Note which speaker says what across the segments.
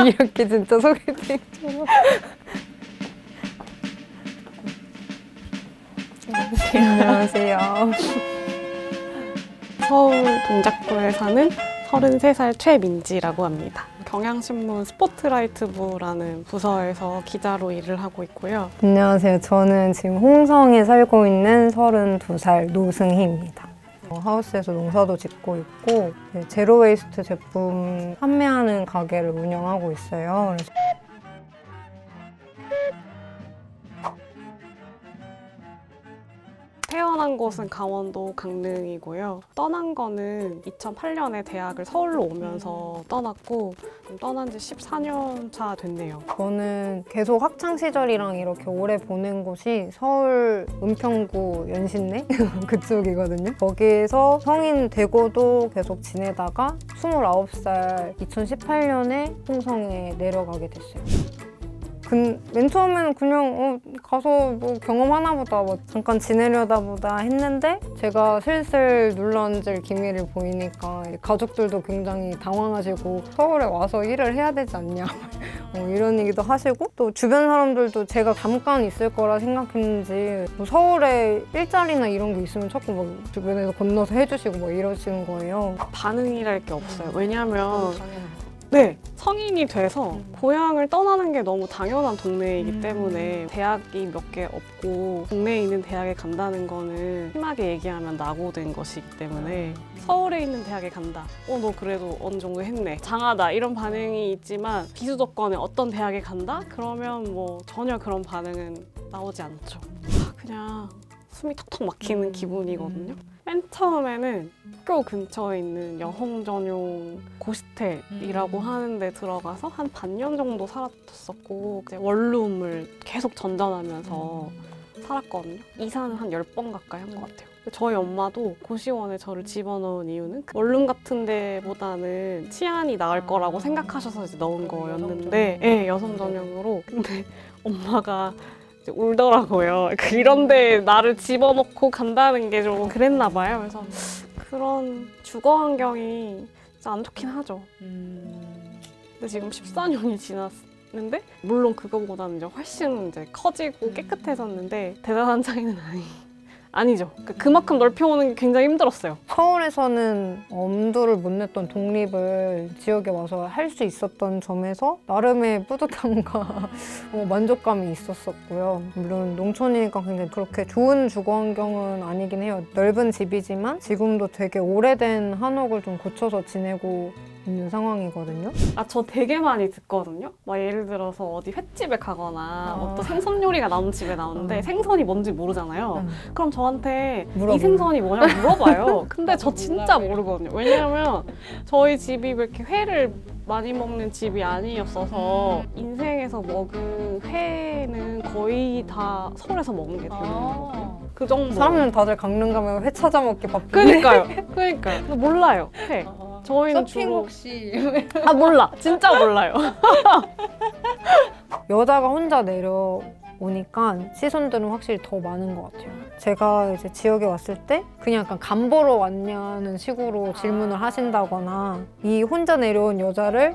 Speaker 1: 이렇게 진짜 소개팅처럼. 안녕하세요.
Speaker 2: 서울 동작구에 사는 33살 최민지라고 합니다. 경향신문 스포트라이트부라는 부서에서 기자로 일을 하고 있고요.
Speaker 1: 안녕하세요. 저는 지금 홍성에 살고 있는 32살 노승희입니다. 하우스에서 농사도 짓고 있고 제로웨이스트 제품 판매하는 가게를 운영하고 있어요.
Speaker 2: 태어난 곳은 강원도 강릉이고요. 떠난 거는 2008년에 대학을 서울로 오면서 떠났고 떠난 지 14년 차 됐네요.
Speaker 1: 저는 계속 학창시절이랑 이렇게 오래 보낸 곳이 서울 은평구 연신내 그쪽이거든요. 거기에서 성인 되고도 계속 지내다가 29살 2018년에 홍성에 내려가게 됐어요. 맨 처음에는 그냥 가서 뭐 경험하나 보다, 뭐 잠깐 지내려다 보다 했는데 제가 슬슬 눌러앉을 기미를 보이니까 가족들도 굉장히 당황하시고 서울에 와서 일을 해야 되지 않냐 이런 얘기도 하시고, 또 주변 사람들도 제가 잠깐 있을 거라 생각했는지 뭐 서울에 일자리나 이런 게 있으면 자꾸 막 주변에서 건너서 해주시고 막 이러시는 거예요.
Speaker 2: 반응이랄 게 없어요. 왜냐하면 네, 성인이 돼서 고향을 떠나는 게 너무 당연한 동네이기 때문에 대학이 몇 개 없고 동네에 있는 대학에 간다는 거는 심하게 얘기하면 낙오된 것이기 때문에 서울에 있는 대학에 간다. 너 그래도 어느 정도 했네. 장하다. 이런 반응이 있지만 비수도권에 어떤 대학에 간다? 그러면 뭐 전혀 그런 반응은 나오지 않죠. 그냥 숨이 턱턱 막히는 기분이거든요. 맨 처음에는 학교 근처에 있는 여성 전용 고스텔이라고 하는 데 들어가서 한 반년 정도 살았었고 이제 원룸을 계속 전전하면서 살았거든요. 이사는 한 10번 가까이 한 것 같아요. 저희 엄마도 고시원에 저를 집어넣은 이유는 원룸 같은 데보다는 치안이 나을 거라고 생각하셔서 이제 넣은 거였는데 네, 여성 전용으로. 근데 엄마가 울더라고요. 이런데 나를 집어넣고 간다는 게 좀 그랬나 봐요. 그래서 그런 주거 환경이 진짜 안 좋긴 하죠. 근데 지금 14년이 지났는데 물론 그거보다는 이제 훨씬 이제 커지고 깨끗해졌는데 대단한 차이는 아니죠. 그만큼 넓혀오는 게 굉장히 힘들었어요.
Speaker 1: 서울에서는 엄두를 못 냈던 독립을 지역에 와서 할 수 있었던 점에서 나름의 뿌듯함과 만족감이 있었었고요. 물론 농촌이니까 굉장히 그렇게 좋은 주거 환경은 아니긴 해요. 넓은 집이지만 지금도 되게 오래된 한옥을 좀 고쳐서 지내고 있는 상황이거든요.
Speaker 2: 저 되게 많이 듣거든요. 막 예를 들어서 어디 횟집에 가거나 어떤 생선 요리가 나오는 집에 나오는데 생선이 뭔지 모르잖아요. 그럼 저한테 이 생선이 뭐냐고 물어봐요. 근데 저 진짜 모르거든요. 왜냐하면 저희 집이 그렇게 회를 많이 먹는 집이 아니었어서 인생에서 먹은 회는 거의 다 서울에서 먹는 게 대부분이거든요. 그 정도.
Speaker 1: 사람들은 다들 강릉 가면 회 찾아 먹기 바쁜데.
Speaker 2: 그러니까요. 몰라요. 회. 저희는
Speaker 3: 서핑 혹시?
Speaker 2: 몰라. 진짜 몰라요.
Speaker 1: 여자가 혼자 내려오니까 시선들은 확실히 더 많은 것 같아요. 제가 이제 지역에 왔을 때 그냥 약간 간 보러 왔냐는 식으로 질문을 하신다거나 이 혼자 내려온 여자를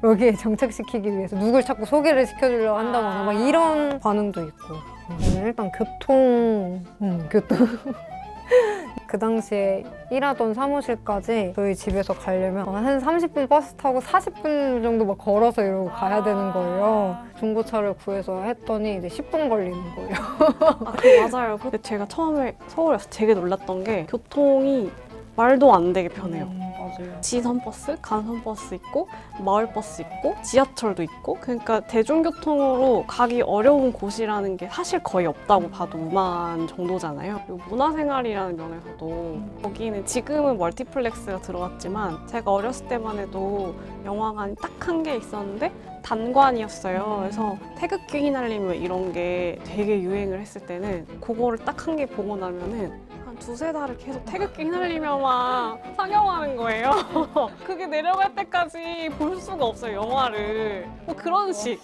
Speaker 1: 여기에 정착시키기 위해서 누굴 자꾸 소개를 시켜주려고 한다거나 막 이런 반응도 있고. 저는 일단 교통 그 당시에 일하던 사무실까지 저희 집에서 가려면 한 30분 버스 타고 40분 정도 막 걸어서 이러고 가야 되는 거예요. 중고차를 구해서 했더니 이제 10분 걸리는 거예요.
Speaker 2: 맞아요. 근데 제가 처음에 서울에 와서 되게 놀랐던 게 교통이 말도 안 되게 편해요.
Speaker 1: 맞아요.
Speaker 2: 지선버스, 간선버스 있고 마을버스 있고 지하철도 있고, 그러니까 대중교통으로 가기 어려운 곳이라는 게 사실 거의 없다고 봐도 무만 정도잖아요. 그리고 문화생활이라는 면에서도 거기는 지금은 멀티플렉스가 들어왔지만 제가 어렸을 때만 해도 영화관이 딱 한 개 있었는데 단관이었어요. 그래서 태극기 휘날리며 이런 게 되게 유행을 했을 때는 그거를 딱 한 개 보고 나면은 한 2~3달을 계속 태극기 휘날리며만 상영하는 거예요. 그게 내려갈 때까지 볼 수가 없어요, 영화를. 뭐 그런 식.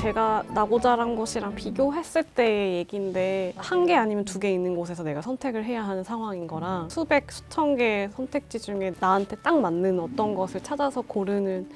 Speaker 2: 제가 나고 자란 곳이랑 비교했을 때의 얘기인데 한 개 아니면 두 개 있는 곳에서 내가 선택을 해야 하는 상황인 거랑 수백, 수천 개의 선택지 중에 나한테 딱 맞는 어떤 것을 찾아서 고르는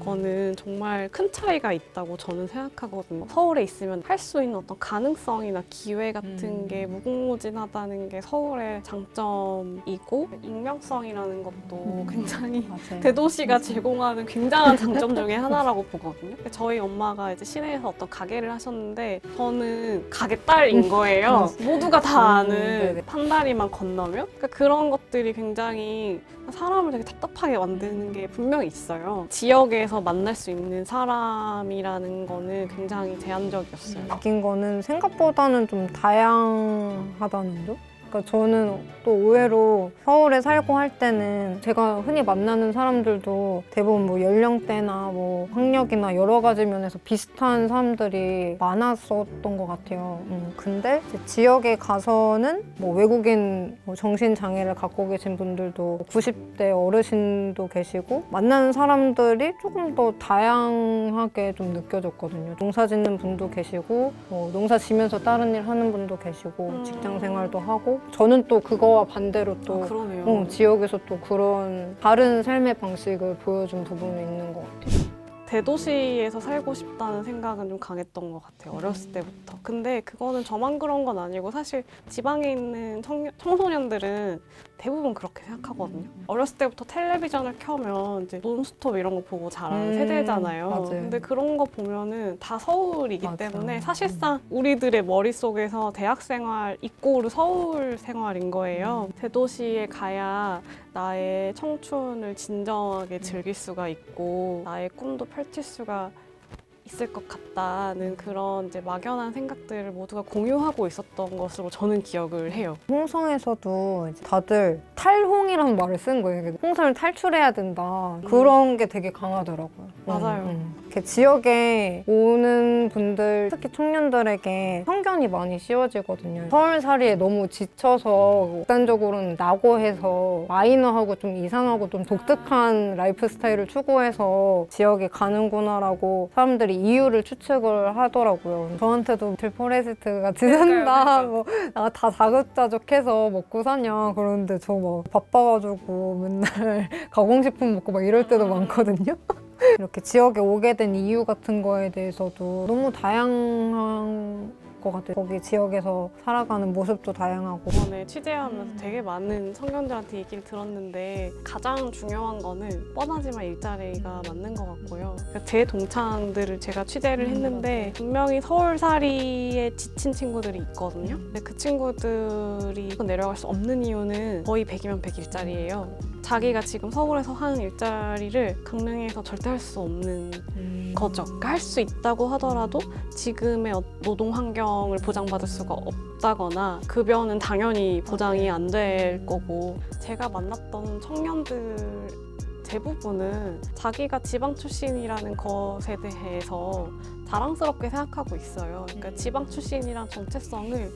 Speaker 2: 거는 정말 큰 차이가 있다고 저는 생각하거든요. 서울에 있으면 할 수 있는 어떤 가능성이나 기회 같은 게 무궁무진하다는 게 서울의 장점이고 익명성이라는 것도 굉장히
Speaker 1: 맞아요.
Speaker 2: 대도시가 제공하는 굉장한 장점 중에 하나라고 보거든요. 저희 엄마가 이제 시내에서 어떤 가게를 하셨는데 저는 가게 딸인 거예요. 모두가 다 아는
Speaker 1: 네네.
Speaker 2: 판다리만 건너면 그러니까 그런 것들이 굉장히 사람을 되게 답답하게 만드는 게 분명히 있어요. 지역에서 만날 수 있는 사람이라는 거는 굉장히 제한적이었어요.
Speaker 1: 느낀 거는 생각보다는 좀 다양하다는 점? 그러니까 저는 또 의외로 서울에 살고 할 때는 제가 흔히 만나는 사람들도 대부분 뭐 연령대나 뭐 학력이나 여러 가지 면에서 비슷한 사람들이 많았었던 것 같아요. 근데 이제 지역에 가서는 뭐 외국인 뭐 정신장애를 갖고 계신 분들도 90대 어르신도 계시고 만나는 사람들이 조금 더 다양하게 좀 느껴졌거든요. 농사 짓는 분도 계시고 뭐 농사 지면서 다른 일 하는 분도 계시고 직장 생활도 하고 저는 또 그거와 반대로 또
Speaker 2: 그러네요.
Speaker 1: 지역에서 또 그런 다른 삶의 방식을 보여준 부분이 있는 것 같아요.
Speaker 2: 대도시에서 살고 싶다는 생각은 좀 강했던 것 같아요. 어렸을 때부터. 근데 그거는 저만 그런 건 아니고 사실 지방에 있는 청소년들은 대부분 그렇게 생각하거든요. 어렸을 때부터 텔레비전을 켜면 이제 논스톱 이런 거 보고 자란 세대잖아요.
Speaker 1: 맞아요.
Speaker 2: 근데 그런 거 보면은 다 서울이기
Speaker 1: 맞아.
Speaker 2: 때문에 사실상 우리들의 머릿속에서 대학 생활 이꼬르 서울 생활인 거예요. 대도시에 가야 나의 청춘을 진정하게 즐길 수가 있고 나의 꿈도 펼칠 수가 있을 것 같다는 그런 이제 막연한 생각들을 모두가 공유하고 있었던 것으로 저는 기억을 해요.
Speaker 1: 홍성에서도 이제 다들 탈홍이라는 말을 쓴 거예요. 홍성을 탈출해야 된다. 그런 게 되게 강하더라고요.
Speaker 2: 맞아요.
Speaker 1: 이렇게 지역에 오는 분들, 특히 청년들에게 편견이 많이 씌워지거든요. 서울살이에 너무 지쳐서 극단적으로는 낙오해서 마이너하고 좀 이상하고 좀 독특한 라이프 스타일을 추구해서 지역에 가는구나라고 사람들이 이유를 추측을 하더라고요. 저한테도 들포레스트가 지낸다, 뭐 다 자급자족해서 먹고 사냐 그러는데 저 막 바빠가지고 맨날 가공식품 먹고 막 이럴 때도 많거든요. 이렇게 지역에 오게 된 이유 같은 거에 대해서도 너무 다양한 것 같아요. 거기 지역에서 살아가는 모습도 다양하고.
Speaker 2: 이번에 취재하면서 되게 많은 청년들한테 얘기를 들었는데 가장 중요한 거는 뻔하지만 일자리가 맞는 것 같고요. 그러니까 제 동창들을 제가 취재를 했는데 분명히 서울살이에 지친 친구들이 있거든요. 근데 그 친구들이 내려갈 수 없는 이유는 거의 100이면 100 일자리예요. 자기가 지금 서울에서 하는 일자리를 강릉에서 절대 할 수 없는 거죠. 그러니까 할 수 있다고 하더라도 지금의 노동 환경을 보장받을 수가 없다거나 급여는 당연히 보장이 안 될 거고 제가 만났던 청년들 대부분은 자기가 지방 출신이라는 것에 대해서 자랑스럽게 생각하고 있어요. 그러니까 지방 출신이란 정체성을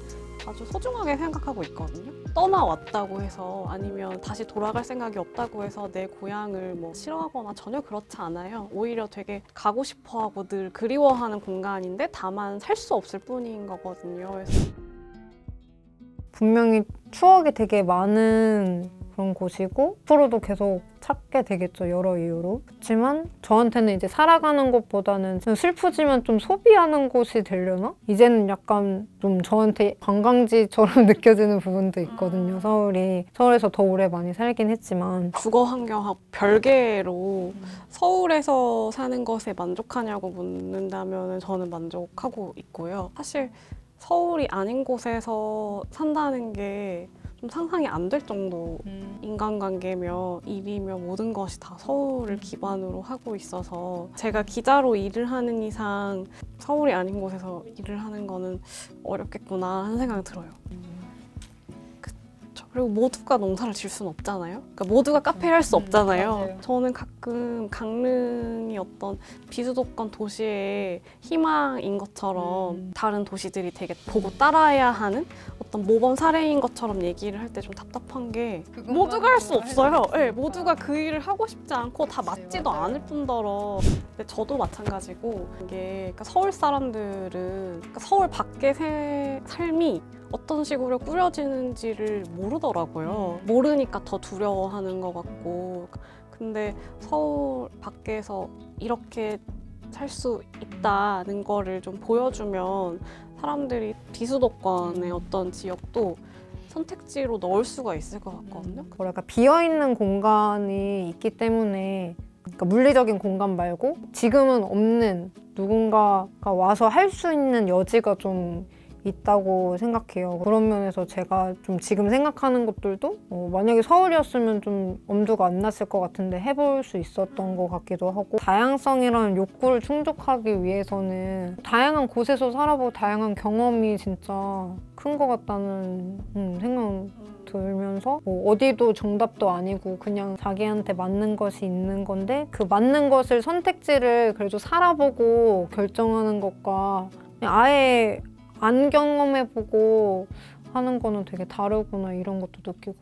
Speaker 2: 아주 소중하게 생각하고 있거든요. 떠나왔다고 해서 아니면 다시 돌아갈 생각이 없다고 해서 내 고향을 뭐 싫어하거나 전혀 그렇지 않아요. 오히려 되게 가고 싶어하고 늘 그리워하는 공간인데 다만 살 수 없을 뿐인 거거든요. 그래서
Speaker 1: 분명히 추억이 되게 많은 그런 곳이고 앞으로도 계속 찾게 되겠죠, 여러 이유로. 그렇지만 저한테는 이제 살아가는 것보다는 좀 슬프지만 좀 소비하는 곳이 되려나? 이제는 약간 좀 저한테 관광지처럼 느껴지는 부분도 있거든요, 서울이. 서울에서 더 오래 많이 살긴 했지만.
Speaker 2: 주거 환경하고 별개로 서울에서 사는 것에 만족하냐고 묻는다면 저는 만족하고 있고요. 사실 서울이 아닌 곳에서 산다는 게 좀 상상이 안 될 정도 인간관계며 일이며 모든 것이 다 서울을 기반으로 하고 있어서 제가 기자로 일을 하는 이상 서울이 아닌 곳에서 일을 하는 거는 어렵겠구나 하는 생각이 들어요. 그쵸. 그리고 모두가 농사를 지을 수는 없잖아요. 그러니까 모두가 카페를 할 수 없잖아요.
Speaker 1: 맞아요.
Speaker 2: 저는 가끔 강릉이 어떤 비수도권 도시의 희망인 것처럼 다른 도시들이 되게 보고 따라야 하는 어떤 모범 사례인 것처럼 얘기를 할 때 좀 답답한 게 모두가 할 수 없어요. 네, 모두가 그 일을 하고 싶지 않고 다 맞지도
Speaker 1: 맞아요.
Speaker 2: 않을 뿐더러 근데 저도 마찬가지고 이게 그러니까 서울 사람들은 그러니까 서울 밖의 삶이 어떤 식으로 꾸려지는지를 모르더라고요. 모르니까 더 두려워하는 것 같고 근데 서울 밖에서 이렇게 살 수 있다는 거를 좀 보여주면 사람들이 비수도권의 어떤 지역도 선택지로 넣을 수가 있을 것 같거든요.
Speaker 1: 뭐랄까 비어있는 공간이 있기 때문에 그러니까 물리적인 공간 말고 지금은 없는 누군가가 와서 할 수 있는 여지가 좀 있다고 생각해요. 그런 면에서 제가 좀 지금 생각하는 것들도 만약에 서울이었으면 좀 엄두가 안 났을 것 같은데 해볼 수 있었던 것 같기도 하고 다양성이라는 욕구를 충족하기 위해서는 다양한 곳에서 살아보고 다양한 경험이 진짜 큰 것 같다는 생각 들면서 어디도 정답도 아니고 그냥 자기한테 맞는 것이 있는 건데 그 맞는 것을 선택지를 그래도 살아보고 결정하는 것과 그냥 아예 안 경험해보고 하는 거는 되게 다르구나 이런 것도 느끼고